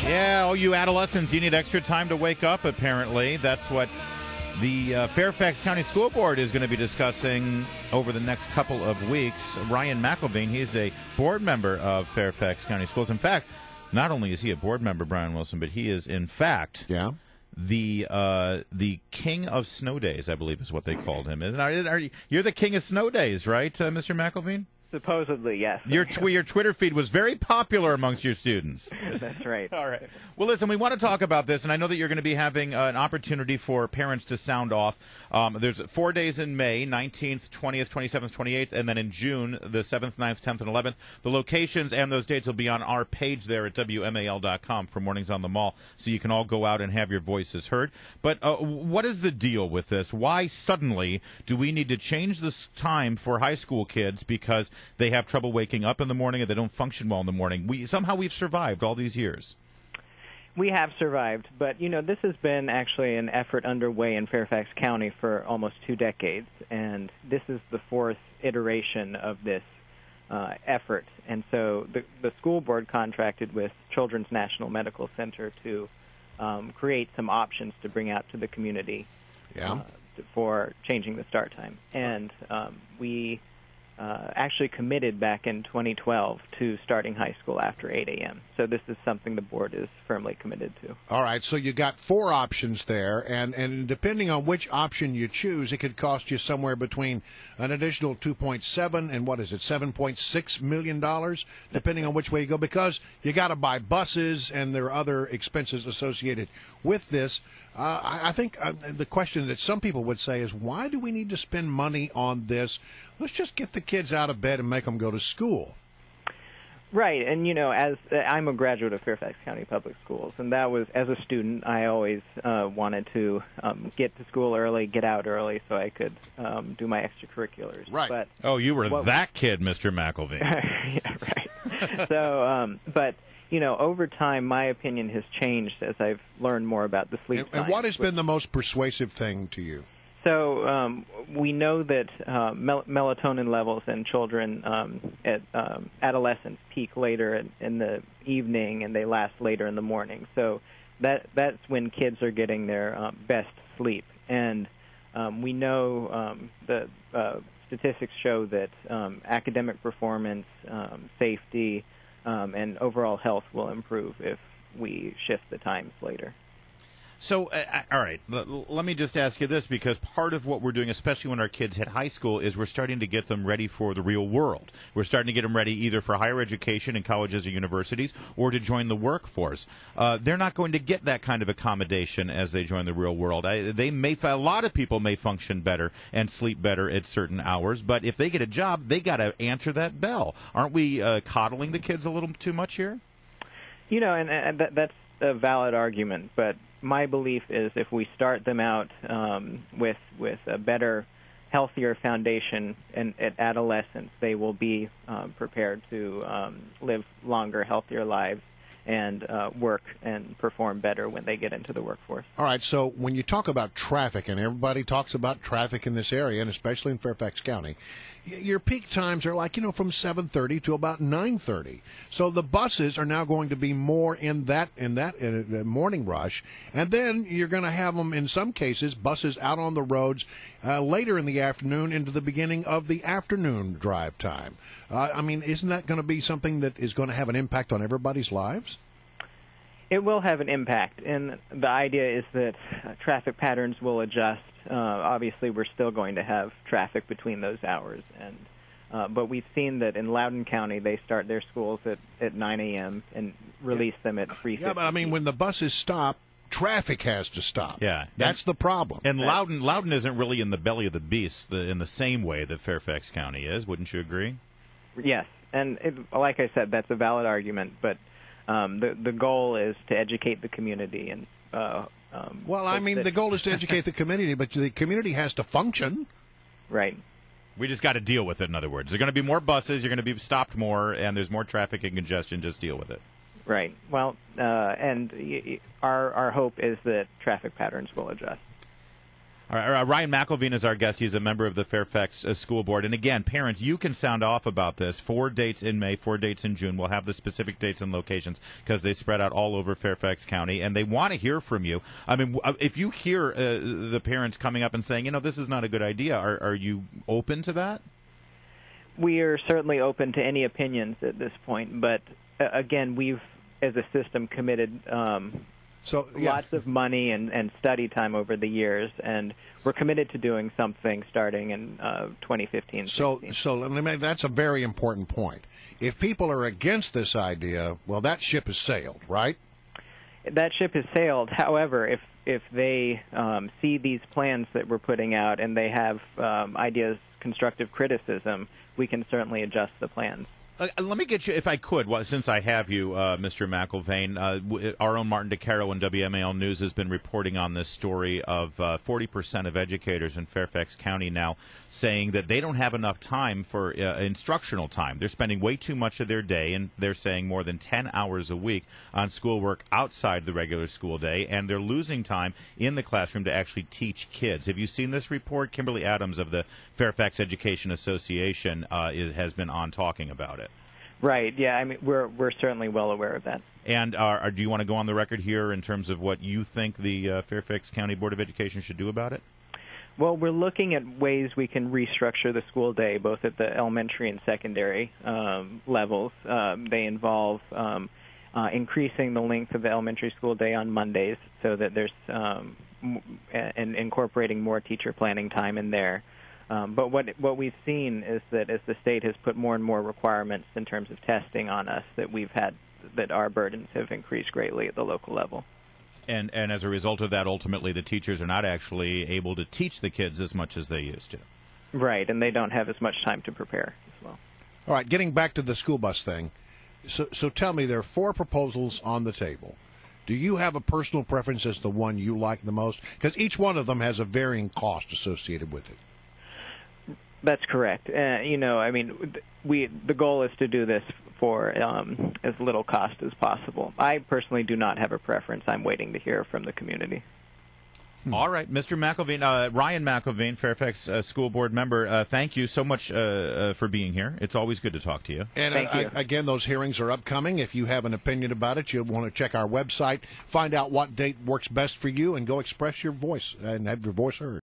Yeah, all you adolescents, you need extra time to wake up, apparently. That's what the Fairfax County School Board is going to be discussing over the next couple of weeks. Ryan McElveen, he's a board member of Fairfax County Schools. In fact, not only is he a board member, Brian Wilson, but he is, in fact, the king of snow days, I believe is what they called him. You're the king of snow days, right, Mr. McElveen? Supposedly, yes. Your Twitter feed was very popular amongst your students. That's right. All right. Well, listen, we want to talk about this, and I know that you're going to be having an opportunity for parents to sound off. There's 4 days in May, 19th, 20th, 27th, 28th, and then in June, the 7th, 9th, 10th, and 11th. The locations and those dates will be on our page there at WMAL.com for Mornings on the Mall, so you can all go out and have your voices heard. But what is the deal with this? Why suddenly do we need to change this time for high school kids because they have trouble waking up in the morning and they don't function well in the morning? Somehow we've survived all these years. We have survived, but, this has been actually an effort underway in Fairfax County for almost 2 decades, and this is the 4th iteration of this effort. And so the school board contracted with Children's National Medical Center to create some options to bring out to the community for changing the start time. And we actually committed back in 2012 to starting high school after 8 a.m. So this is something the board is firmly committed to. All right, so you got 4 options there, and depending on which option you choose, it could cost you somewhere between an additional 2.7 and $7.6 million, depending on which way you go, because you got to buy buses and there are other expenses associated with this. I think the question that some people would say is, why do we need to spend money on this? Let's just get the kids out of bed and make them go to school. Right, and as I'm a graduate of Fairfax County Public Schools, and that was, as a student, I always wanted to get to school early, get out early, so I could do my extracurriculars. Right. But you were that kid, Mr. McElveen. Yeah, right. So, but over time, my opinion has changed as I've learned more about the sleep science. And what has been the most persuasive thing to you? So we know that melatonin levels in children at adolescents peak later in the evening, and they last later in the morning. So that's when kids are getting their best sleep. And we know the statistics show that academic performance, safety, and overall health will improve if we shift the times later. So, all right, let me just ask you this, because part of what we're doing, especially when our kids hit high school, is we're starting to get them ready for the real world. We're starting to get them ready either for higher education in colleges or universities or to join the workforce. They're not going to get that kind of accommodation as they join the real world. A lot of people may function better and sleep better at certain hours, but if they get a job, they got to answer that bell. Aren't we coddling the kids a little too much here? And that's a valid argument, but my belief is if we start them out with a better, healthier foundation at adolescence, they will be prepared to live longer, healthier lives and work and perform better when they get into the workforce. All right, so when you talk about traffic, and everybody talks about traffic in this area, and especially in Fairfax County, your peak times are from 7:30 to about 9:30. So the buses are now going to be more in that morning rush, and then you're going to have them, in some cases, buses out on the roads later in the afternoon into the beginning of the afternoon drive time. Isn't that going to be something that is going to have an impact on everybody's lives? It will have an impact, and the idea is that traffic patterns will adjust. Obviously, we're still going to have traffic between those hours, but we've seen that in Loudoun County, they start their schools at 9 a.m. and release them at 3:15. Yeah, but when the buses stop, traffic has to stop. Yeah, that's the problem. And Loudoun isn't really in the belly of the beast in the same way that Fairfax County is. Wouldn't you agree? Yes, and like I said, that's a valid argument, but the goal is to educate the community and. The goal is to educate the community, but the community has to function. Right. We just got to deal with it, in other words. There are going to be more buses, you're going to be stopped more, and there's more traffic and congestion. Just deal with it. Right. Well, and our hope is that traffic patterns will adjust. All right, Ryan McElveen is our guest. He's a member of the Fairfax School Board. And again, parents, you can sound off about this. 4 dates in May, 4 dates in June. We'll have the specific dates and locations because they spread out all over Fairfax County, and they want to hear from you. I mean, if you hear the parents coming up and saying, this is not a good idea, are you open to that? We are certainly open to any opinions at this point, but again, we've, as a system, committed lots of money and study time over the years, and we're committed to doing something starting in 2015. So let me make, that's a very important point. If people are against this idea, well, that ship has sailed, right? That ship has sailed. However, if they see these plans that we're putting out and they have ideas, constructive criticism, we can certainly adjust the plans. Let me get you, if I could, since I have you, Mr. McElveen, our own Martin DeCaro in WMAL News has been reporting on this story of 40% of educators in Fairfax County now saying that they don't have enough time for instructional time. They're spending way too much of their day, and they're saying more than 10 hours a week on schoolwork outside the regular school day, and they're losing time in the classroom to actually teach kids. Have you seen this report? Kimberly Adams of the Fairfax Education Association has been on talking about it. Right. Yeah. I mean, we're certainly well aware of that. And do you want to go on the record here in terms of what you think the Fairfax County Board of Education should do about it? Well, we're looking at ways we can restructure the school day, both at the elementary and secondary levels. They involve increasing the length of the elementary school day on Mondays, so that there's and incorporating more teacher planning time in there. But what we've seen is that as the state has put more and more requirements in terms of testing on us, that our burdens have increased greatly at the local level. And as a result of that, ultimately, the teachers are not actually able to teach the kids as much as they used to. Right, and they don't have as much time to prepare as well. All right, getting back to the school bus thing. So tell me, there are 4 proposals on the table. Do you have a personal preference as the one you like the most? Because each one of them has a varying cost associated with it. That's correct. I mean, the goal is to do this for as little cost as possible. I personally do not have a preference. I'm waiting to hear from the community. All right, Mr. McElveen, Ryan McElveen, Fairfax School Board member, thank you so much for being here. It's always good to talk to you. And Thank you. Again, those hearings are upcoming. If you have an opinion about it, you'll want to check our website, find out what date works best for you, and go express your voice and have your voice heard.